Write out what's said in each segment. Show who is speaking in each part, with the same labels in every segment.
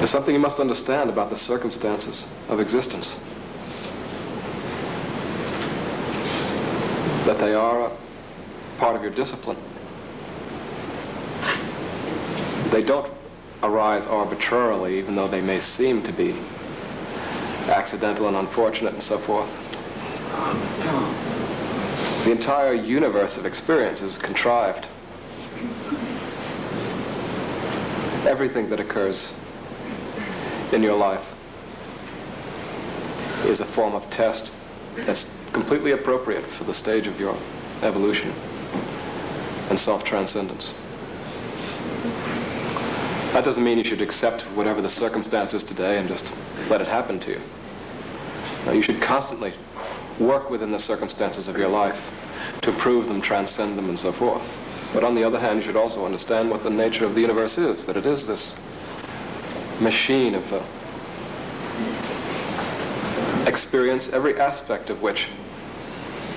Speaker 1: There's something you must understand about the circumstances of existence. That they are a part of your discipline. They don't arise arbitrarily, even though they may seem to be accidental and unfortunate and so forth. The entire universe of experience is contrived. Everything that occurs in your life is a form of test that's completely appropriate for the stage of your evolution and self-transcendence. That doesn't mean you should accept whatever the circumstance is today and just let it happen to you. No, you should constantly work within the circumstances of your life to improve them, transcend them, and so forth. But on the other hand, you should also understand what the nature of the universe is, that it is this machine of experience, every aspect of which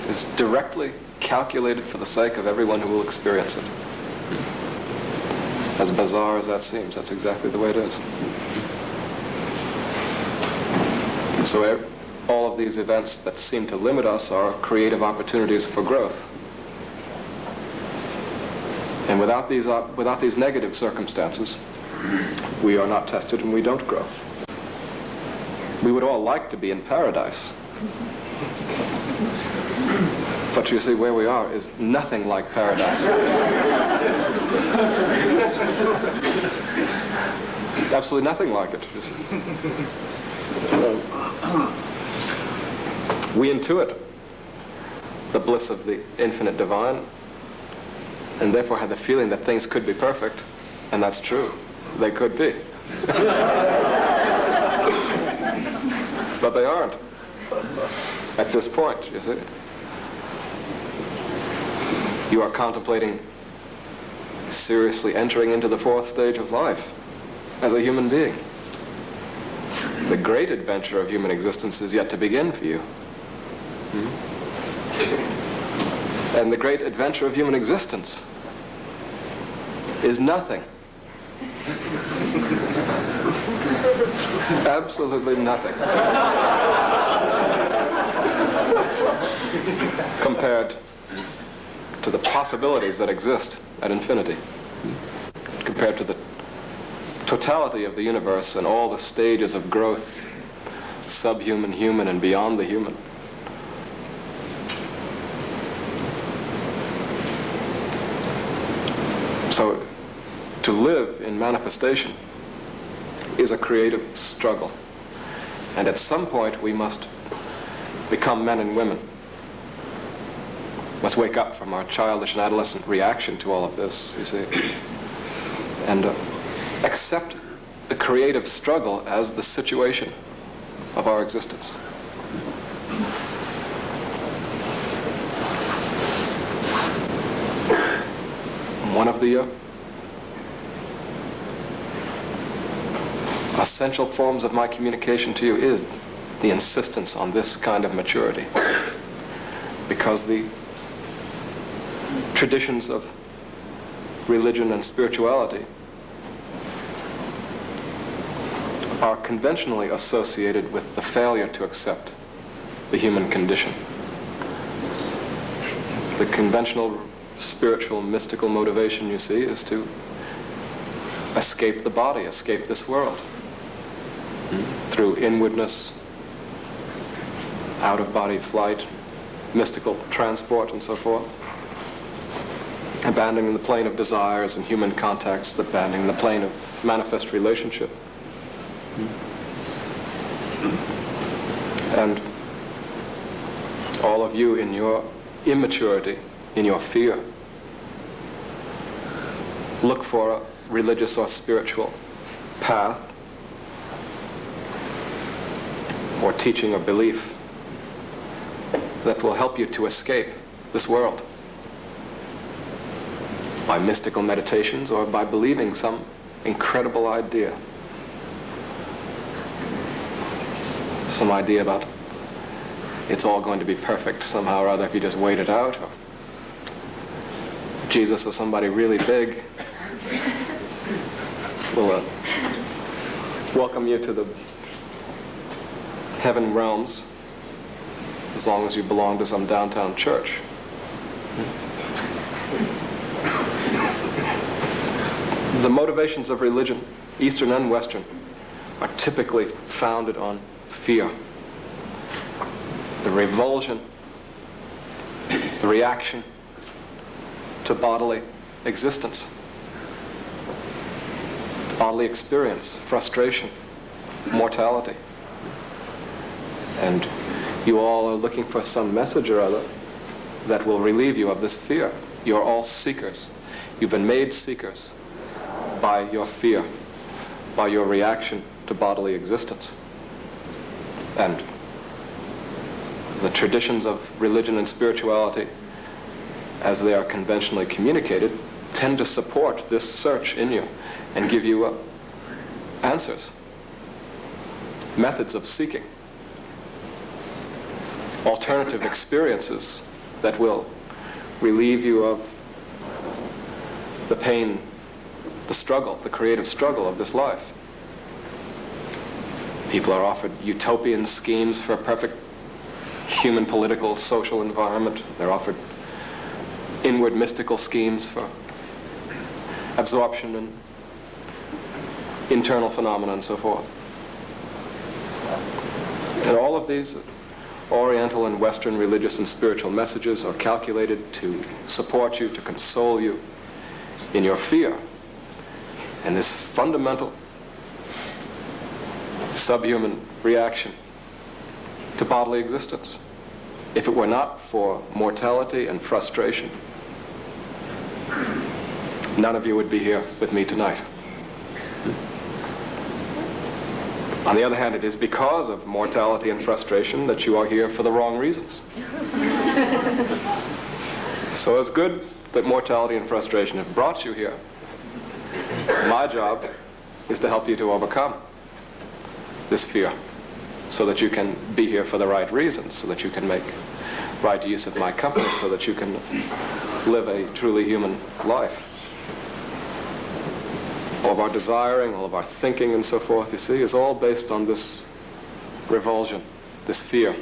Speaker 1: is directly calculated for the sake of everyone who will experience it. As bizarre as that seems, that's exactly the way it is. So all of these events that seem to limit us are creative opportunities for growth. And without these negative circumstances, we are not tested and we don't grow. We would all like to be in paradise. But you see, where we are is nothing like paradise. Absolutely nothing like it. We intuit the bliss of the infinite divine, and therefore have the feeling that things could be perfect, and that's true. They could be. But they aren't. At this point, you see. You are contemplating seriously entering into the fourth stage of life as a human being. The great adventure of human existence is yet to begin for you. And the great adventure of human existence is nothing. Absolutely nothing. Compared to the possibilities that exist at infinity. Compared to the totality of the universe and all the stages of growth, subhuman, human, and beyond the human. So, to live in manifestation is a creative struggle. And at some point we must become men and women. Must wake up from our childish and adolescent reaction to all of this, you see, and accept the creative struggle as the situation of our existence. One of the essential forms of my communication to you is the insistence on this kind of maturity, because the traditions of religion and spirituality are conventionally associated with the failure to accept the human condition. The conventional spiritual, mystical motivation, you see, is to escape the body, escape this world, through inwardness, out-of-body flight, mystical transport, and so forth. Abandoning the plane of desires and human contacts, abandoning the plane of manifest relationship. And all of you in your immaturity, in your fear, look for a religious or spiritual path or teaching or belief that will help you to escape this world by mystical meditations or by believing some incredible idea. Some idea about it's all going to be perfect somehow or other if you just wait it out, or Jesus or somebody really big will welcome you to the heaven realms, as long as you belong to some downtown church. The motivations of religion, Eastern and Western, are typically founded on fear. The revulsion, the reaction to bodily existence, bodily experience, frustration, mortality. And you all are looking for some message or other that will relieve you of this fear. You're all seekers. You've been made seekers by your fear, by your reaction to bodily existence. And the traditions of religion and spirituality, as they are conventionally communicated, tend to support this search in you and give you answers, methods of seeking, alternative experiences that will relieve you of the pain, the struggle, the creative struggle of this life. People are offered utopian schemes for a perfect human political, social environment. They're offered inward mystical schemes for absorption and internal phenomena and so forth. And all of these Oriental and Western religious and spiritual messages are calculated to support you, to console you in your fear and this fundamental subhuman reaction to bodily existence. If it were not for mortality and frustration, none of you would be here with me tonight. On the other hand, it is because of mortality and frustration that you are here for the wrong reasons. So it's good that mortality and frustration have brought you here. My job is to help you to overcome this fear so that you can be here for the right reasons, so that you can make right use of my company, so that you can live a truly human life. All of our desiring, all of our thinking and so forth, you see, is all based on this revulsion, this fear,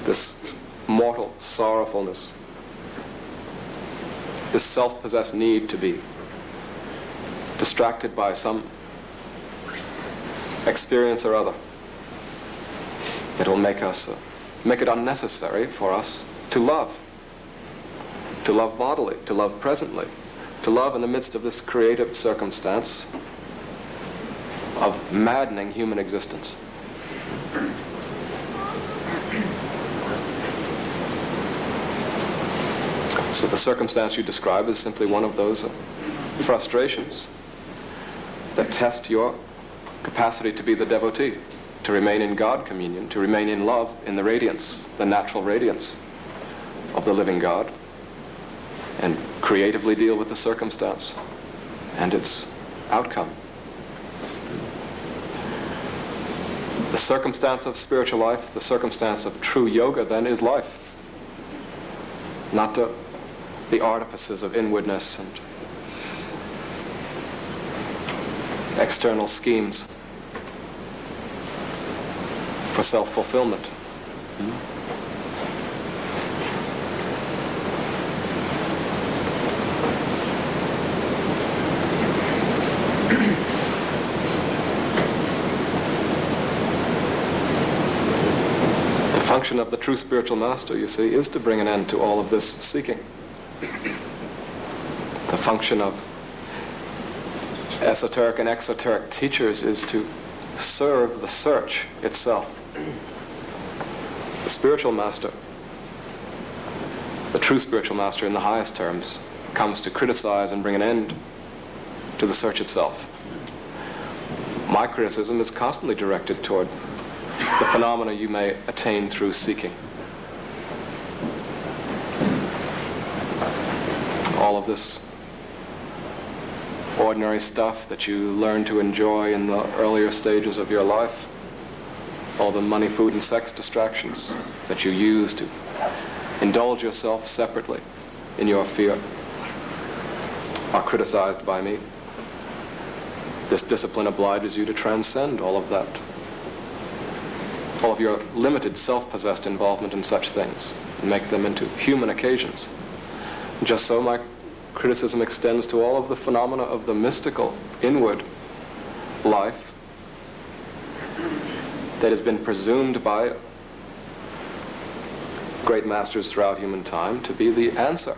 Speaker 1: this mortal sorrowfulness, this self-possessed need to be distracted by some experience or other that will make it unnecessary for us to love bodily, to love presently, to love in the midst of this creative circumstance of maddening human existence. So the circumstance you describe is simply one of those frustrations that test your capacity to be the devotee, to remain in God communion, to remain in love, in the radiance, the natural radiance of the living God, and creatively deal with the circumstance and its outcome. The circumstance of spiritual life, the circumstance of true yoga, then, is life, not the artifices of inwardness and external schemes for self-fulfillment. The function of the true spiritual master, you see, is to bring an end to all of this seeking. The function of esoteric and exoteric teachers is to serve the search itself. The spiritual master, the true spiritual master in the highest terms, comes to criticize and bring an end to the search itself. My criticism is constantly directed toward the phenomena you may attain through seeking. All of this ordinary stuff that you learn to enjoy in the earlier stages of your life, all the money, food, and sex distractions that you use to indulge yourself separately in your fear, are criticized by me. This discipline obliges you to transcend all of that, all of your limited self-possessed involvement in such things, and make them into human occasions. Just so my criticism extends to all of the phenomena of the mystical, inward life that has been presumed by great masters throughout human time to be the answer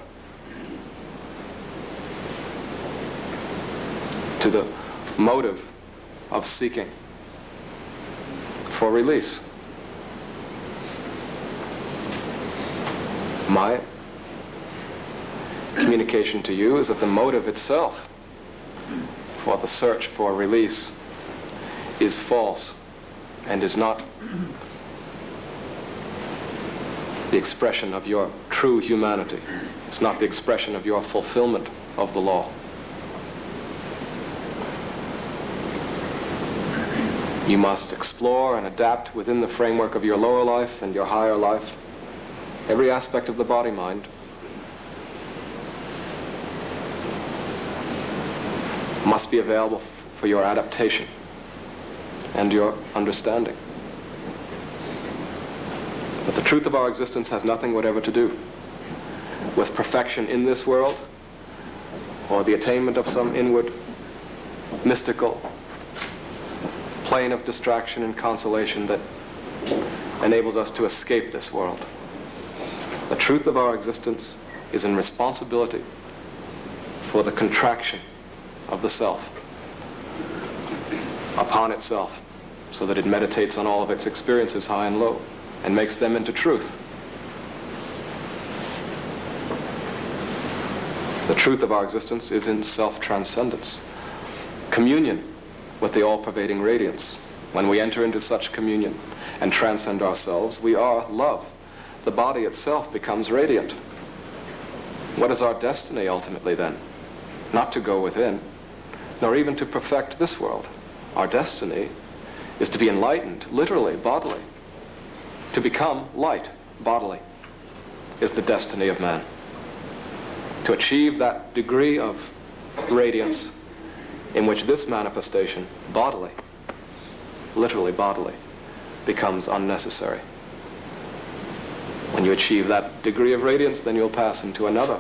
Speaker 1: to the motive of seeking for release. My communication to you is that the motive itself for the search for release is false and is not the expression of your true humanity. It's not the expression of your fulfillment of the law. You must explore and adapt within the framework of your lower life and your higher life every aspect of the body-mind must be available for your adaptation and your understanding. But the truth of our existence has nothing whatever to do with perfection in this world or the attainment of some inward mystical plane of distraction and consolation that enables us to escape this world. The truth of our existence is in responsibility for the contraction of the self upon itself, so that it meditates on all of its experiences, high and low, and makes them into truth. The truth of our existence is in self-transcendence, communion with the all-pervading radiance. When we enter into such communion and transcend ourselves, we are love. The body itself becomes radiant. What is our destiny ultimately then? Not to go within, nor even to perfect this world. Our destiny is to be enlightened, literally, bodily. To become light, bodily, is the destiny of man. To achieve that degree of radiance in which this manifestation, bodily, literally bodily, becomes unnecessary. When you achieve that degree of radiance, then you'll pass into another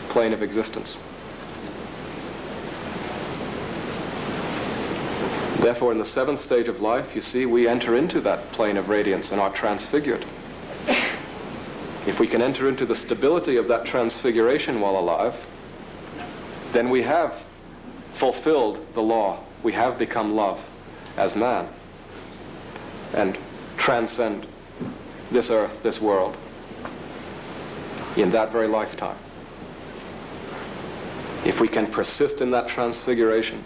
Speaker 1: plane of existence. Therefore, in the seventh stage of life, you see, we enter into that plane of radiance and are transfigured. If we can enter into the stability of that transfiguration while alive, then we have fulfilled the law. We have become love as man and transcend this earth, this world, in that very lifetime. If we can persist in that transfiguration,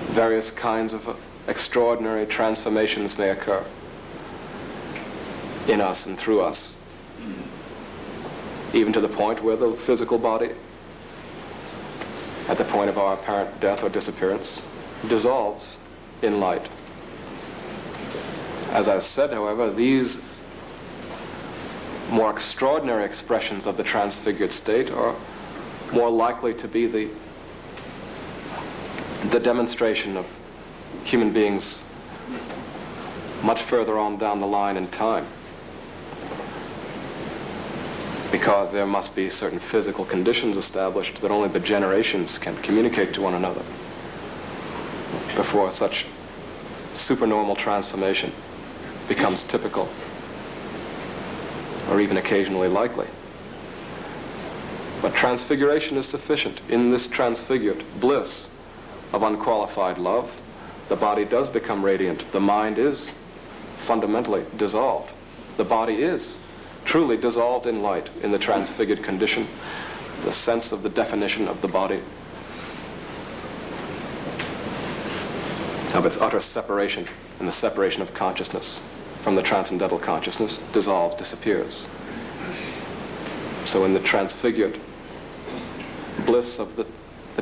Speaker 1: various kinds of extraordinary transformations may occur in us and through us, even to the point where the physical body, at the point of our apparent death or disappearance, dissolves in light. As I said, however, these more extraordinary expressions of the transfigured state are more likely to be the demonstration of human beings much further on down the line in time, because there must be certain physical conditions established that only the generations can communicate to one another before such supernormal transformation becomes typical or even occasionally likely. But transfiguration is sufficient. In this transfigured bliss of unqualified love, the body does become radiant. The mind is fundamentally dissolved. The body is truly dissolved in light in the transfigured condition. The sense of the definition of the body, of its utter separation and the separation of consciousness from the transcendental consciousness, dissolves, disappears. So in the transfigured bliss of the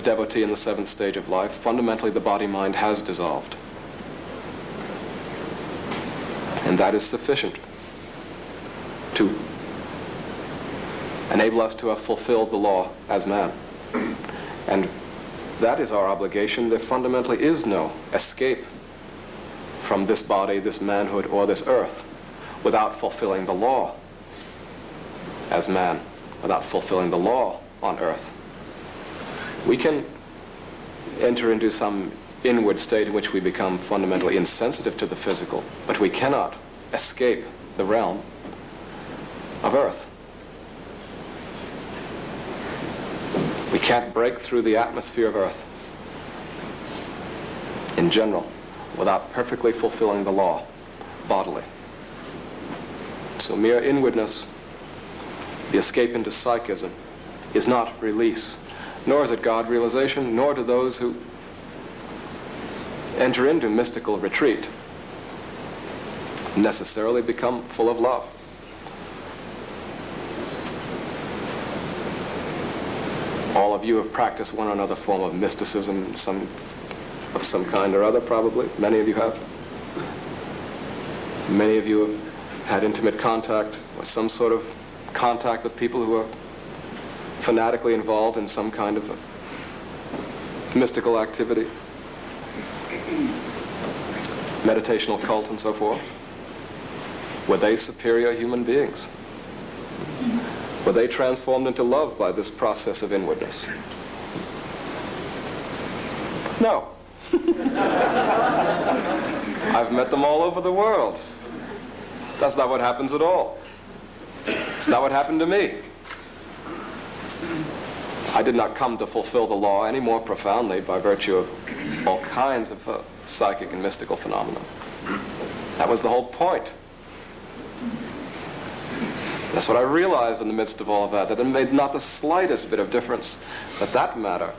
Speaker 1: devotee in the seventh stage of life, fundamentally the body-mind has dissolved. And that is sufficient to enable us to have fulfilled the law as man and that is our obligation, there fundamentally is no escape from this body, this manhood, or this earth without fulfilling the law as man, without fulfilling the law on earth. We can enter into some inward state in which we become fundamentally insensitive to the physical, but we cannot escape the realm of earth. We can't break through the atmosphere of earth in general without perfectly fulfilling the law bodily. So mere inwardness, the escape into psychism, is not release, nor is it God realization, nor do those who enter into mystical retreat necessarily become full of love. All of you have practiced one or another form of mysticism, of some kind or other, probably. Many of you have. Many of you have had intimate contact, or some sort of contact with people who are fanatically involved in some kind of a mystical activity, meditational cult and so forth. Were they superior human beings? Were they transformed into love by this process of inwardness? No. I've met them all over the world. That's not what happens at all. It's not what happened to me. I did not come to fulfill the law any more profoundly by virtue of all kinds of psychic and mystical phenomena. That was the whole point. That's what I realized in the midst of all of that it made not the slightest bit of difference that that matter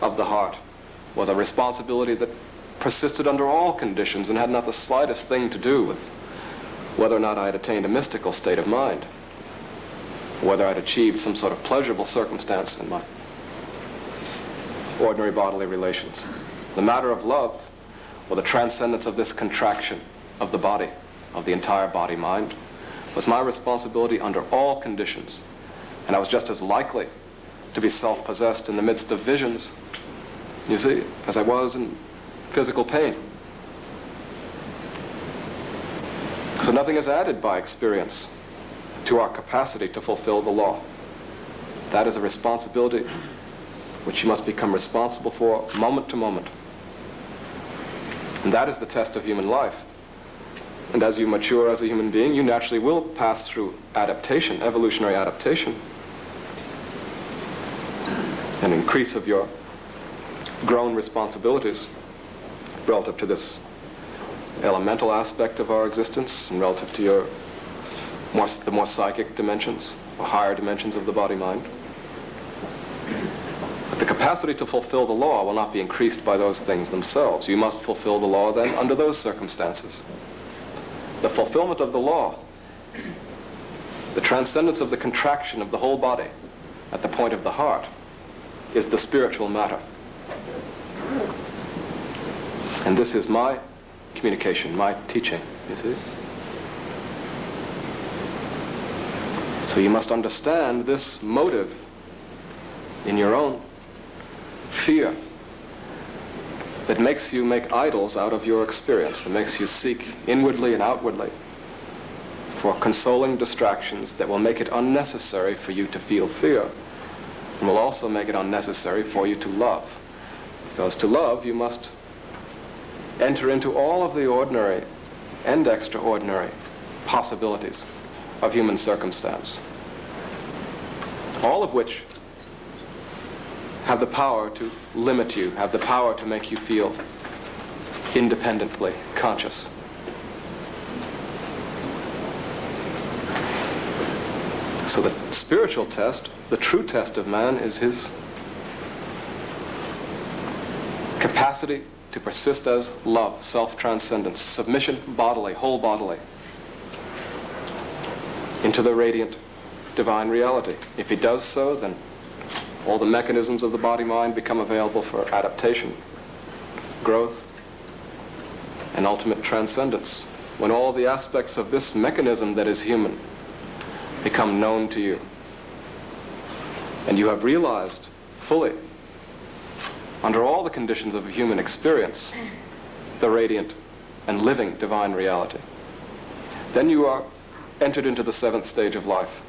Speaker 1: of the heart was a responsibility that persisted under all conditions and had not the slightest thing to do with whether or not I had attained a mystical state of mind, whether I'd achieved some sort of pleasurable circumstance in my ordinary bodily relations. The matter of love, or the transcendence of this contraction of the body, of the entire body-mind, was my responsibility under all conditions. And I was just as likely to be self-possessed in the midst of visions, you see, as I was in physical pain. So nothing is added by experience to our capacity to fulfill the law. That is a responsibility which you must become responsible for moment to moment. And that is the test of human life. And as you mature as a human being, you naturally will pass through adaptation, evolutionary adaptation, an increase of your grown responsibilities relative to this elemental aspect of our existence and relative to your the more psychic dimensions, or higher dimensions of the body-mind. But the capacity to fulfill the law will not be increased by those things themselves. You must fulfill the law then under those circumstances. The fulfillment of the law, the transcendence of the contraction of the whole body at the point of the heart, is the spiritual matter. And this is my communication, my teaching, you see. So you must understand this motive in your own fear that makes you make idols out of your experience, that makes you seek inwardly and outwardly for consoling distractions that will make it unnecessary for you to feel fear, and will also make it unnecessary for you to love. Because to love, you must enter into all of the ordinary and extraordinary possibilities of human circumstance, all of which have the power to limit you, have the power to make you feel independently conscious. So the spiritual test, the true test of man, is his capacity to persist as love, self-transcendence, submission bodily, whole bodily, into the radiant divine reality. If he does so, then all the mechanisms of the body-mind become available for adaptation, growth, and ultimate transcendence. When all the aspects of this mechanism that is human become known to you, and you have realized fully under all the conditions of human experience, the radiant and living divine reality, then you are entered into the seventh stage of life.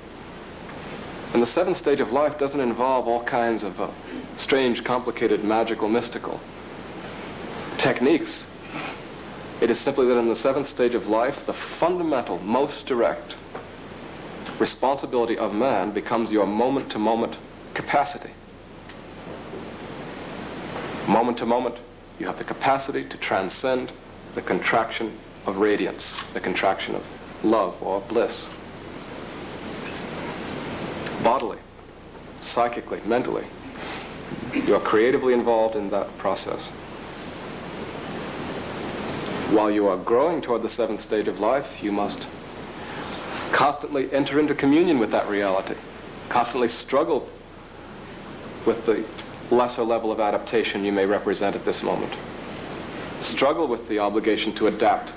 Speaker 1: And the seventh stage of life doesn't involve all kinds of strange, complicated, magical, mystical techniques. It is simply that in the seventh stage of life, the fundamental, most direct responsibility of man becomes your moment-to-moment capacity. Moment to moment, you have the capacity to transcend the contraction of radiance, the contraction of love or bliss. Bodily, psychically, mentally, you are creatively involved in that process. While you are growing toward the seventh stage of life, you must constantly enter into communion with that reality, constantly struggle with the lesser level of adaptation you may represent at this moment. Struggle with the obligation to adapt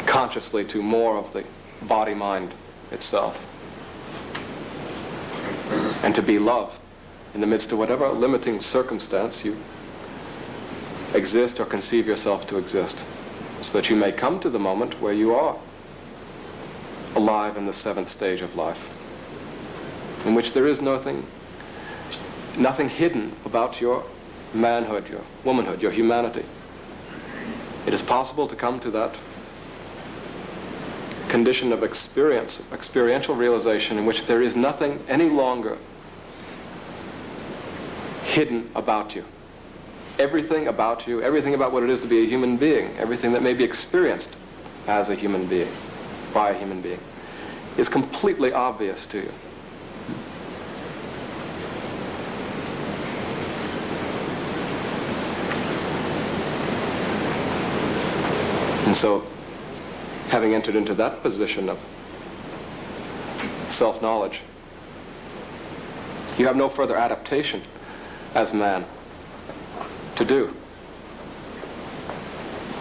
Speaker 1: consciously to more of the body-mind itself, and to be love in the midst of whatever limiting circumstance you exist or conceive yourself to exist, so that you may come to the moment where you are alive in the seventh stage of life, in which there is nothing hidden about your manhood, your womanhood, your humanity. It is possible to come to that condition of experiential realization in which there is nothing any longer hidden about you. Everything about you, everything about what it is to be a human being, everything that may be experienced as a human being, by a human being, is completely obvious to you. And so, having entered into that position of self-knowledge, you have no further adaptation as man to do.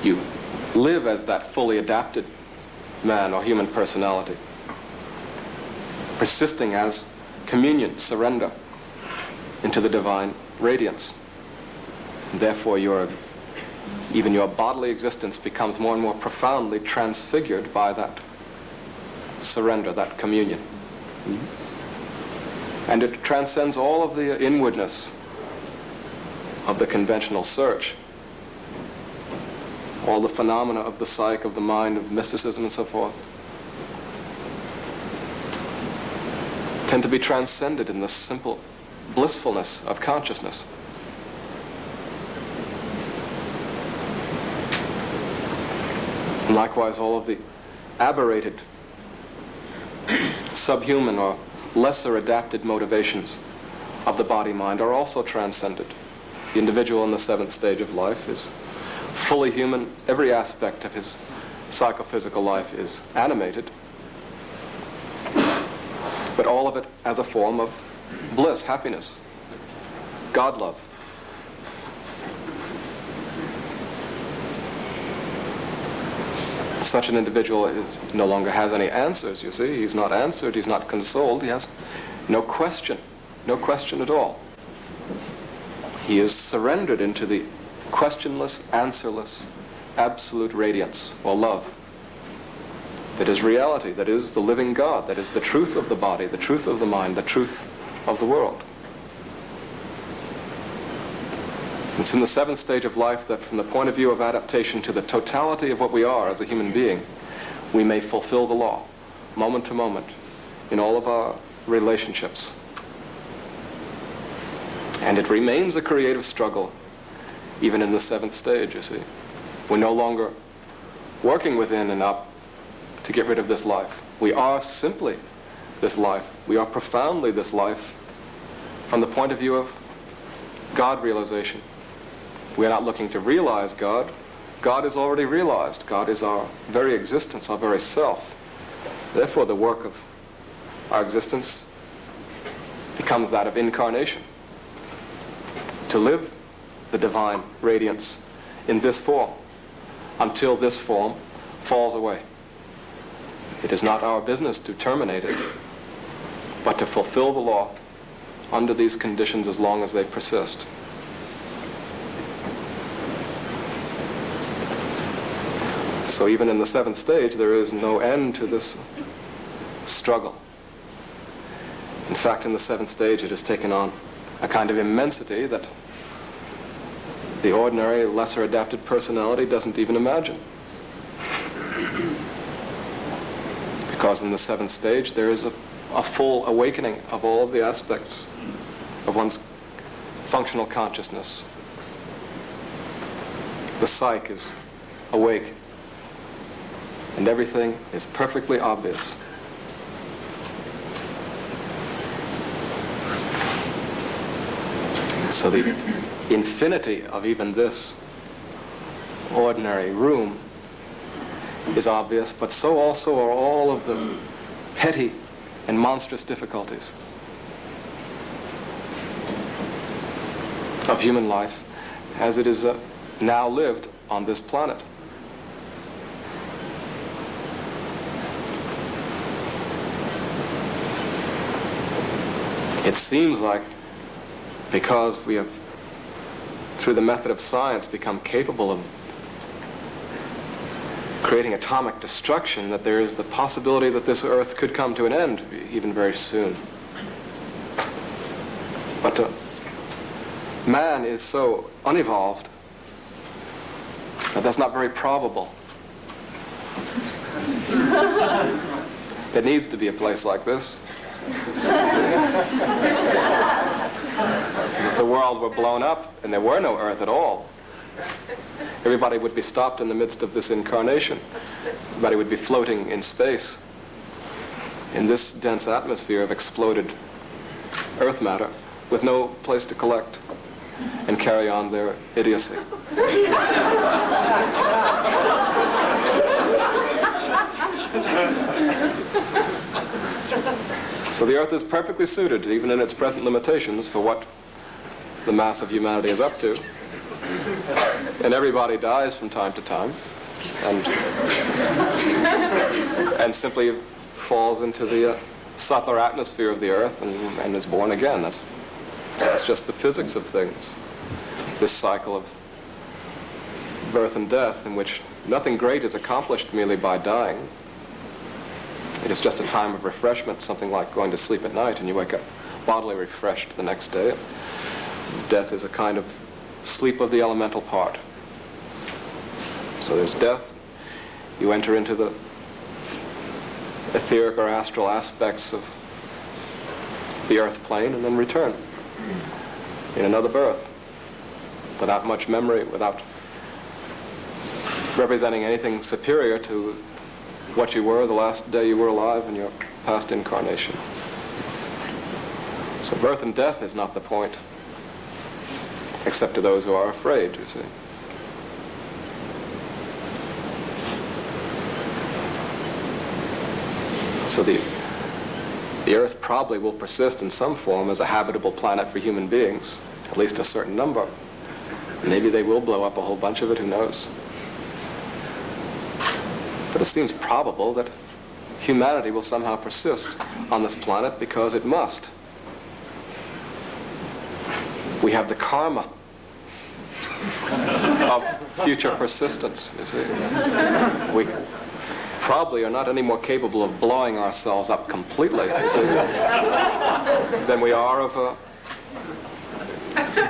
Speaker 1: You live as that fully adapted man or human personality, persisting as communion, surrender into the divine radiance. And therefore, even your bodily existence becomes more and more profoundly transfigured by that surrender, that communion. And it transcends all of the inwardness of the conventional search, all the phenomena of the psyche, of the mind, of mysticism and so forth, tend to be transcended in the simple blissfulness of consciousness. And likewise, all of the aberrated, subhuman or lesser adapted motivations of the body-mind are also transcended. The individual in the seventh stage of life is fully human. Every aspect of his psychophysical life is animated, but all of it as a form of bliss, happiness, God love. Such an individual no longer has any answers, you see. He's not answered, he's not consoled, he has no question at all. He is surrendered into the questionless, answerless, absolute radiance, or love, that is reality, that is the living God, that is the truth of the body, the truth of the mind, the truth of the world. It's in the seventh stage of life that, from the point of view of adaptation to the totality of what we are as a human being, we may fulfill the law, moment to moment, in all of our relationships. And it remains a creative struggle, even in the seventh stage, you see. We're no longer working within and up to get rid of this life. We are simply this life. We are profoundly this life from the point of view of God realization. We are not looking to realize God. God is already realized. God is our very existence, our very self. Therefore, the work of our existence becomes that of incarnation. To live the divine radiance in this form until this form falls away. It is not our business to terminate it, but to fulfill the law under these conditions as long as they persist. So even in the seventh stage, there is no end to this struggle. In fact, in the seventh stage, it has taken on a kind of immensity that the ordinary, lesser adapted personality doesn't even imagine. Because in the seventh stage, there is a full awakening of all of the aspects of one's functional consciousness. The psyche is awake, and everything is perfectly obvious. So the infinity of even this ordinary room is obvious, but so also are all of the petty and monstrous difficulties of human life as it is now lived on this planet. It seems like because we have, through the method of science, become capable of creating atomic destruction, that there is the possibility that this Earth could come to an end even very soon. But man is so unevolved that that's not very probable. There needs to be a place like this. If the world were blown up and there were no Earth at all, everybody would be stopped in the midst of this incarnation. Everybody would be floating in space in this dense atmosphere of exploded Earth matter with no place to collect and carry on their idiocy. So the Earth is perfectly suited, even in its present limitations, for what the mass of humanity is up to. And everybody dies from time to time, and simply falls into the subtler atmosphere of the Earth and is born again. That's just the physics of things. This cycle of birth and death, in which nothing great is accomplished merely by dying. It is just a time of refreshment, something like going to sleep at night and you wake up bodily refreshed the next day. Death is a kind of sleep of the elemental part. So there's death. You enter into the etheric or astral aspects of the earth plane and then return in another birth, without much memory, without representing anything superior to what you were the last day you were alive in your past incarnation. So birth and death is not the point, except to those who are afraid, you see. So the Earth probably will persist in some form as a habitable planet for human beings, at least a certain number. Maybe they will blow up a whole bunch of it, who knows? But it seems probable that humanity will somehow persist on this planet because it must. We have the karma of future persistence, you see. We probably are not any more capable of blowing ourselves up completely, you see, than we are of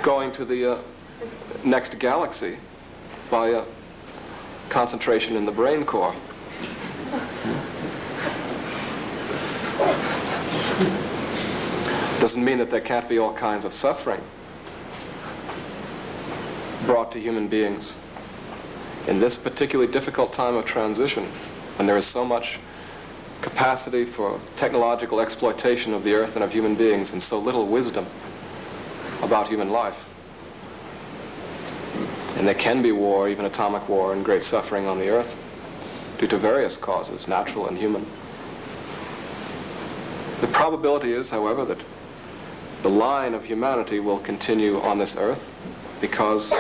Speaker 1: going to the next galaxy by concentration in the brain core. Doesn't mean that there can't be all kinds of suffering brought to human beings in this particularly difficult time of transition, when there is so much capacity for technological exploitation of the earth and of human beings and so little wisdom about human life. And there can be war, even atomic war, and great suffering on the earth due to various causes, natural and human. The probability is, however, that the line of humanity will continue on this earth because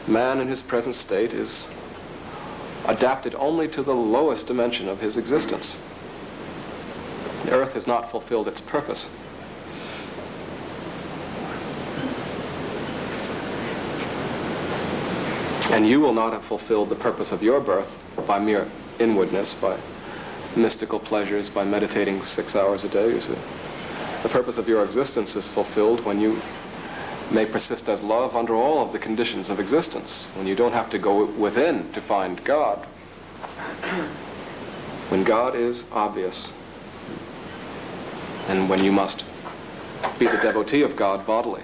Speaker 1: man in his present state is adapted only to the lowest dimension of his existence. The earth has not fulfilled its purpose. And you will not have fulfilled the purpose of your birth by mere inwardness, by mystical pleasures, by meditating 6 hours a day, you see. The purpose of your existence is fulfilled when you may persist as love under all of the conditions of existence, when you don't have to go within to find God. When God is obvious, and when you must be the devotee of God bodily.